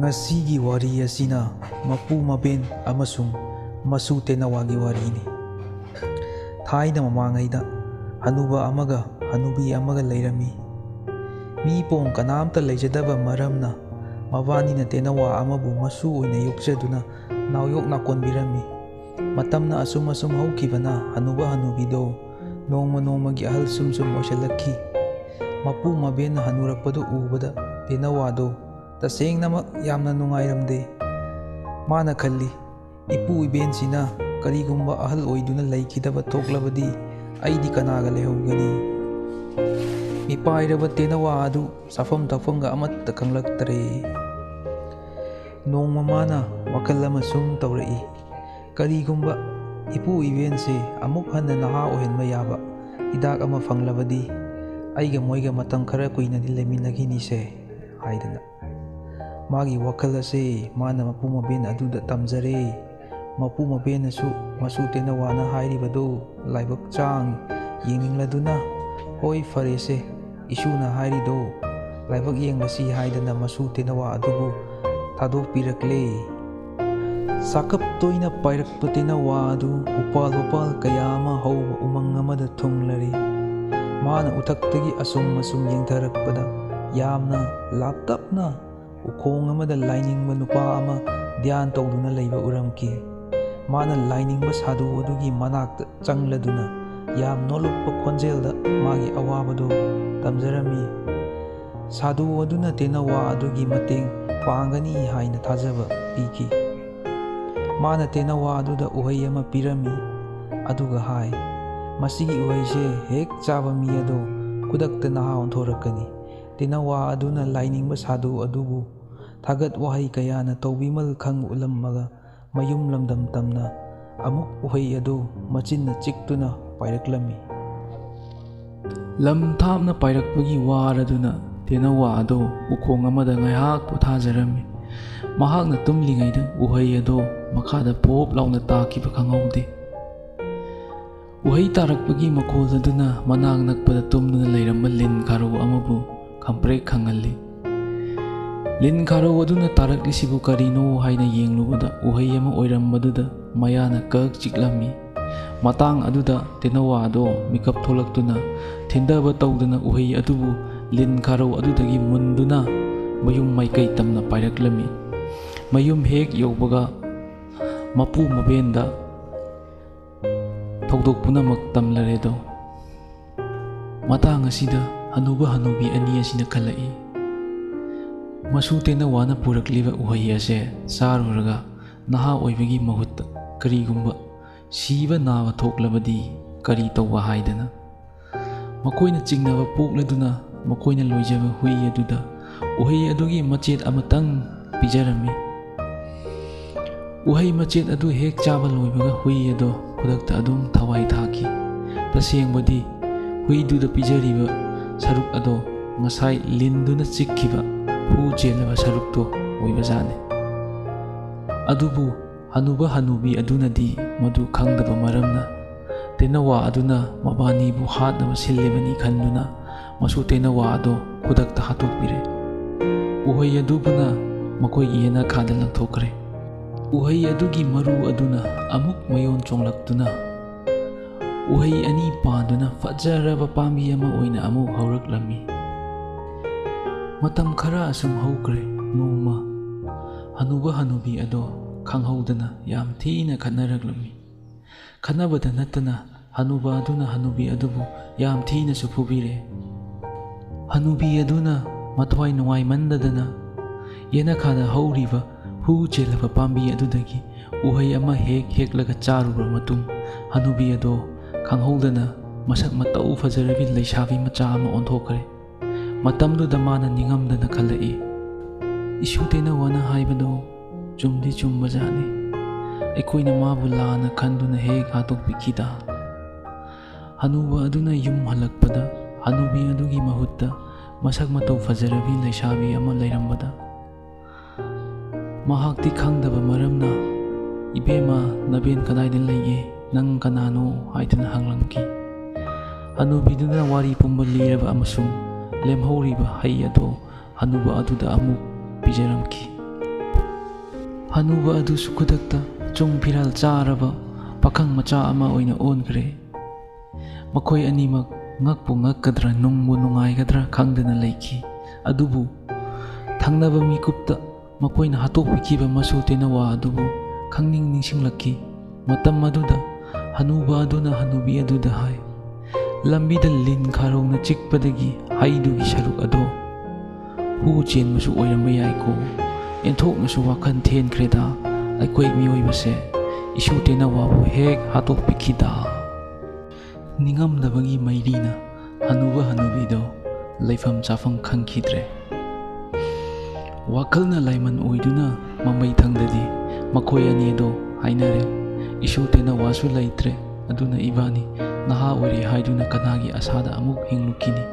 Ngasigi wari asina mapu maben amasung masu tenawagi warini. Thaina mamangaida hanuba amaga hanubi amaga leirami. Mi pong kanamta leijadaba maramna mabanina tenawa amabu masu oina yokjaduna nawyok nakonbirami. Matamna asum haukibana hanuba hanubido nongma nongmagi ahal sum oisalakki. Mapu mabena hanurakpado ubada tenawado tasengnamak yamna nungairamde. Mana khalli ipu ibensina karigumba ahal oiduna leikidaba thoklabadi aidi kanaga lehogani. Mipairaba tenawa adu safam tafamga amatta kanglaktare. Nongma mana wakal ama sum tawrai. Karigumba ipu ibense amuk hanna naha ohenma yaba hidak ama fanglabadi aiga moiga matang khara kuinadi leminagini se haidana. Magi wakal ase mana mapu maben aduda tamjare. Mapu maben asu masu tenawana hairibado laibak chang yengingladuna hoi farese isuna hairido laibak yengbasi haidana masu tenawa adubu thadok pirakle. Sakap toina pairakpa tenawa adu upal kaya ama hauba umang amada thunglari. Mana uthaktagi asum yengtharakpada yamna laptapna ukhong amada lainingba nupa ama dhyan tawduna leiba uramki. Mana lainingba sadhu adugi manakta changladuna yam nolukpa khonjelda magi awabado tamjarami. Sadhu aduna tenawa adugi mateng pangani haina thajaba piki. Mana tenawa aduda uhai ama pirami aduga hai masigi uhaise hek chaba mi ado kudakta naha onthorakani. Tenawa aduna lainingba sadhu adubu thagat wahai kayana tawbimal khang ulammaga mayum lamdam tamna amuk uhai adu machinna chiktuna pairaklammi. Lam thapna pairakpagi waraduna tenawa ado ukhong amada ngaihak pothajarami. Mahakna tumlingaida uhai ado makhada pop launa takiba khangaude. Uhai tarakpagi makhol aduna manang nakpada tumduna leiramba lin kharo amabu khamprek khangalli. Lin kharo aduna taraklisibu karino haina yenglubada uhai ama oirambaduda mayana kak chiklammi. Matang aduda tenawa ado mikap tholaktuna thindaba tawduna uhai adubu lin kharo adudagi munduna mayum maikai tamna pairaklammi. Mayum hek yaubaga mapu mabenda thokdok punamak tamlaredo. Matang asida hanuba hanubi ani asina khalai. Masu tenawana purakliba uhai ase saruraga naha oibagi mahutta karigumba siba naba thoklabadi kari tawba haidana. Makoina chingnaba pokladuna makoina loijaba hui aduda uhai adugi machet amatang pijarami. Uhai machet adu hek chaba loibaga hui ado khudakta adum thawai thaki. Tasengbadi hui duda pijariba saruk ado ngasai linduna chikkiba hu chelaba sarukto oibajane. Adubu hanuba hanubi adunadi madu khangdaba maramna tenawa aduna mabanibu hatnaba sillibani khanduna masu tenawa ado khudakta hatokpire. Uhai adubuna makoi yena khada langthokre. Uhai adugi maru aduna amuk mayon chonglaktuna uhai ani panduna fajaraba pambi ama oina amuk hauraklammi. Matam khara asum haukre noma hanuba hanubi ado khanghaudana yam thina khannaraklammi. Khanabada natana hanuba aduna hanubi adubu yam thina su phubire. Hanubi aduna mathwai nungai mandadana yena khada hauriba hu chelaba pambi adudagi uhai ama heklaga charubra matung hanubi ado khanghaudana masak matau fajarabi leisabi macha ama onthokre. Matamduda mana ningamdana khalai. Isu tenawana haibado chumdi chumbajani. Aikoina mabu lana khanduna hek hatokpikida. Hanuba aduna yum halakpada hanubi adugi mahutta masak matau fajarabi leisabi ama leirambada. Mahakti khangdaba maramna ibema naben kanaidan leiye nang kanano haidana hanglamki. Hanubiduna wari pumba liraba amasung lemhoriba hai ado hanuba aduda amuk pijaramki. Hanuba adusu khudakta chung phiral charaba pakhang macha ama oina onkhre. Makhoi animak ngakpu ngakkadra nungbu nungaigadra khangdana leiki. Adubu thangnaba mikupta makoina hatokpikiba masu tenawa adubu khangning ningsinglaki. Matam aduda Hanuba aduna Hanubi aduda hai. Lambida lin kharongna chikpadagi haidugi saruk ado hu chenbasu oiramba yaiko. Enthoknasu wakhan thenkhreda aikoi mioibase isu tenawabu hek hatokpikhida. Ningamdabagi mairina Hanuba Hanubido leifam chafam khangkhidre. Wakalna laiman oiduna mamai thangdadi makhoi ani ado hainare isu tenawasu leitre aduna ibani naha ori haiduna kanagi asada amuk hinglukini.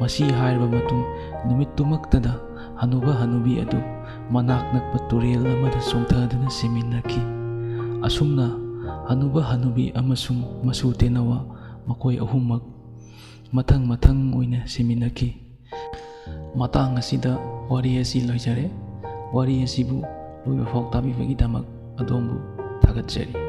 Masi hairba matung numit tumaktada Hanuba Hanubi adu manak nakpa turel amada songthaduna seminarki. Asumna Hanuba Hanubi amasung masu tenawa makhoi ahumak mathang oina seminarki. Matang asida wari asi loijare. Wari asibu loiba fok tabibagi damak adombu thagatjari.